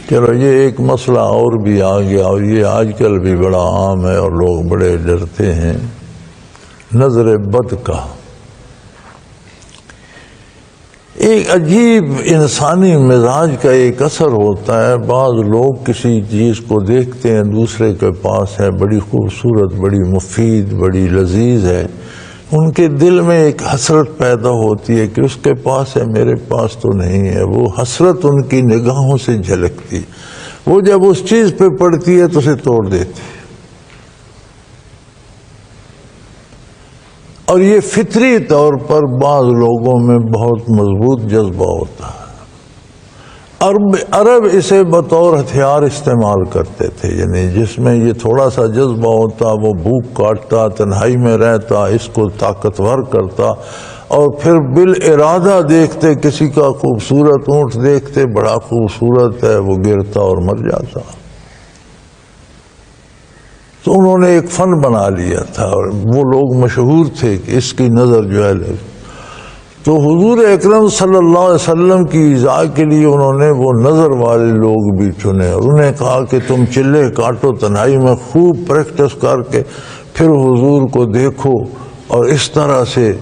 چلو یہ ایک مسئلہ اور بھی آ گیا، اور یہ آج کل بھی بڑا عام ہے اور لوگ بڑے ڈرتے ہیں، نظر بد کا۔ ایک عجیب انسانی مزاج کا ایک اثر ہوتا ہے، بعض لوگ کسی چیز کو دیکھتے ہیں دوسرے کے پاس ہے، بڑی خوبصورت، بڑی مفید، بڑی لذیذ ہے، ان کے دل میں ایک حسرت پیدا ہوتی ہے کہ اس کے پاس ہے میرے پاس تو نہیں ہے۔ وہ حسرت ان کی نگاہوں سے جھلکتی، وہ جب اس چیز پہ پڑتی ہے تو اسے توڑ دیتی ہے۔ اور یہ فطری طور پر بعض لوگوں میں بہت مضبوط جذبہ ہوتا ہے۔ عرب اسے بطور ہتھیار استعمال کرتے تھے، یعنی جس میں یہ تھوڑا سا جذبہ ہوتا وہ بھوک کاٹتا، تنہائی میں رہتا، اس کو طاقتور کرتا، اور پھر بالارادہ دیکھتے کسی کا خوبصورت اونٹ دیکھتے بڑا خوبصورت ہے، وہ گرتا اور مر جاتا۔ تو انہوں نے ایک فن بنا لیا تھا، اور وہ لوگ مشہور تھے کہ اس کی نظر جو ہے تو حضور اکرم صلی اللہ علیہ وسلم کی ایذاء کے لیے انہوں نے وہ نظر والے لوگ بھی چنے، اور انہیں کہا کہ تم چلے کاٹو تنہائی میں، خوب پریکٹس کر کے پھر حضور کو دیکھو، اور اس طرح سے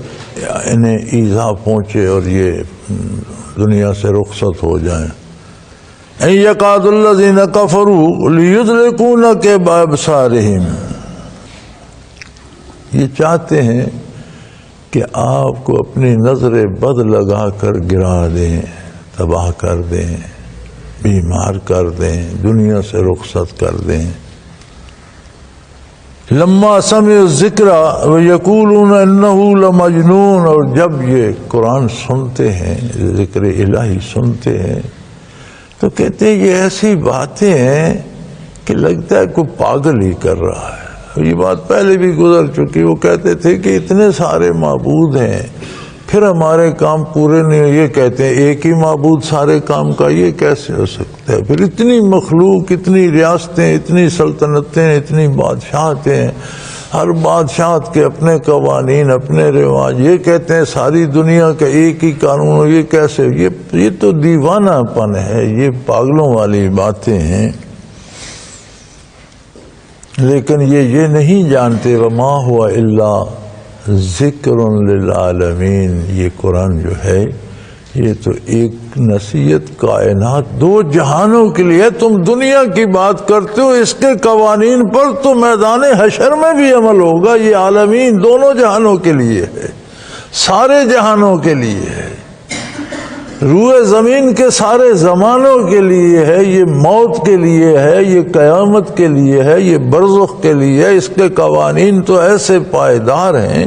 انہیں ایذاء پہنچے اور یہ دنیا سے رخصت ہو جائیں۔ ان یکاد الذین کفروا لیزلقونک بابصارہم، یہ چاہتے ہیں کہ آپ کو اپنی نظر بد لگا کر گرا دیں، تباہ کر دیں، بیمار کر دیں، دنیا سے رخصت کر دیں۔ لما سمعوا الذکر ویقولون انہ لمجنون، اور جب یہ قرآن سنتے ہیں، ذکر الہی سنتے ہیں تو کہتے ہیں یہ ایسی باتیں ہیں کہ لگتا ہے کوئی پاگل ہی کر رہا ہے۔ یہ بات پہلے بھی گزر چکی، وہ کہتے تھے کہ اتنے سارے معبود ہیں پھر ہمارے کام پورے نہیں ہوئے، یہ کہتے ہیں ایک ہی معبود سارے کام کا، یہ کیسے ہو سکتا ہے؟ پھر اتنی مخلوق، اتنی ریاستیں، اتنی سلطنتیں، اتنی بادشاہتیں، ہر بادشاہت کے اپنے قوانین، اپنے رواج، یہ کہتے ہیں ساری دنیا کا ایک ہی قانون ہو، یہ کیسے؟ یہ تو دیوانہ پن ہے، یہ پاگلوں والی باتیں ہیں۔ لیکن یہ نہیں جانتے وما ہوا الا ذکر للعالمین، یہ قرآن جو ہے یہ تو ایک نصیحت کائنات دو جہانوں کے لیے۔ تم دنیا کی بات کرتے ہو، اس کے قوانین پر تو میدان حشر میں بھی عمل ہوگا، یہ عالمین دونوں جہانوں کے لیے ہے، سارے جہانوں کے لیے ہے، روئے زمین کے سارے زمانوں کے لیے ہے، یہ موت کے لیے ہے، یہ قیامت کے لیے ہے، یہ برزخ کے لیے ہے۔ اس کے قوانین تو ایسے پائیدار ہیں،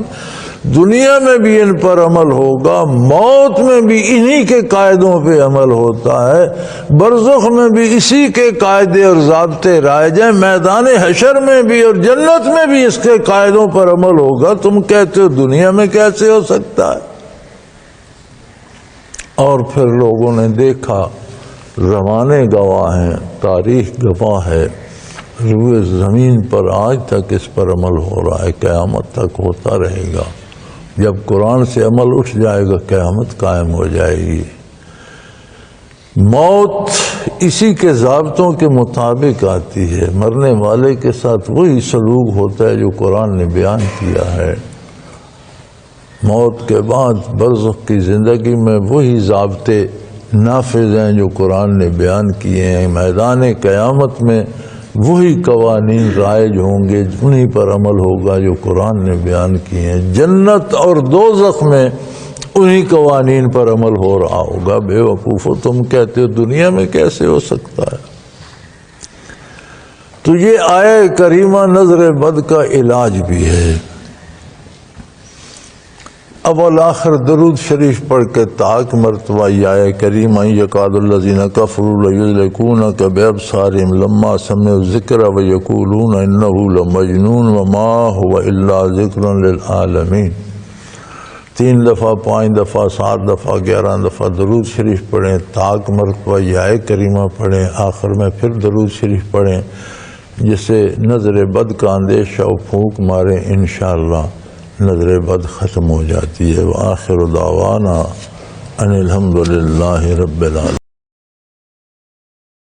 دنیا میں بھی ان پر عمل ہوگا، موت میں بھی انہی کے قاعدوں پہ عمل ہوتا ہے، برزخ میں بھی اسی کے قاعدے اور ضابطے رائج ہیں، میدان حشر میں بھی اور جنت میں بھی اس کے قاعدوں پر عمل ہوگا۔ تم کہتے ہو دنیا میں کیسے ہو سکتا ہے؟ اور پھر لوگوں نے دیکھا، زمانے گواہ ہیں، تاریخ گواہ ہے، روئے زمین پر آج تک اس پر عمل ہو رہا ہے، قیامت تک ہوتا رہے گا۔ جب قرآن سے عمل اٹھ جائے گا قیامت قائم ہو جائے گی۔ موت اسی کے ضابطوں کے مطابق آتی ہے، مرنے والے کے ساتھ وہی سلوک ہوتا ہے جو قرآن نے بیان کیا ہے۔ موت کے بعد برزخ کی زندگی میں وہی ضابطے نافذ ہیں جو قرآن نے بیان کیے ہیں، میدان قیامت میں وہی قوانین رائج ہوں گے، انہی پر عمل ہوگا جو قرآن نے بیان کیے ہیں، جنت اور دوزخ میں انہی قوانین پر عمل ہو رہا ہوگا۔ بے وقوفو، تم کہتے ہو دنیا میں کیسے ہو سکتا ہے؟ تو یہ آیہ کریمہ نظر بد کا علاج بھی ہے۔ اول آخر درود شریف پڑھ کے تاک مرتبہ یہ آیہ کریمہ یکاد الذین کفروا لیزلقونک بابصارہم لما سمعوا الذکر ویقولون انہ لمجنون وما هو الا ذکر للعالمین، 3 دفعہ، 5 دفعہ، 7 دفعہ، 11 دفعہ درود شریف پڑھیں، تاک مرتبہ یہ آیہ کریمہ پڑھیں، آخر میں پھر درود شریف پڑھیں، جس سے نظر بد کا اندیشہ و پھونک ماریں، انشاءاللہ نظر بد ختم ہو جاتی ہے۔ وآخر دعوانا ان الحمد للہ رب العالمین۔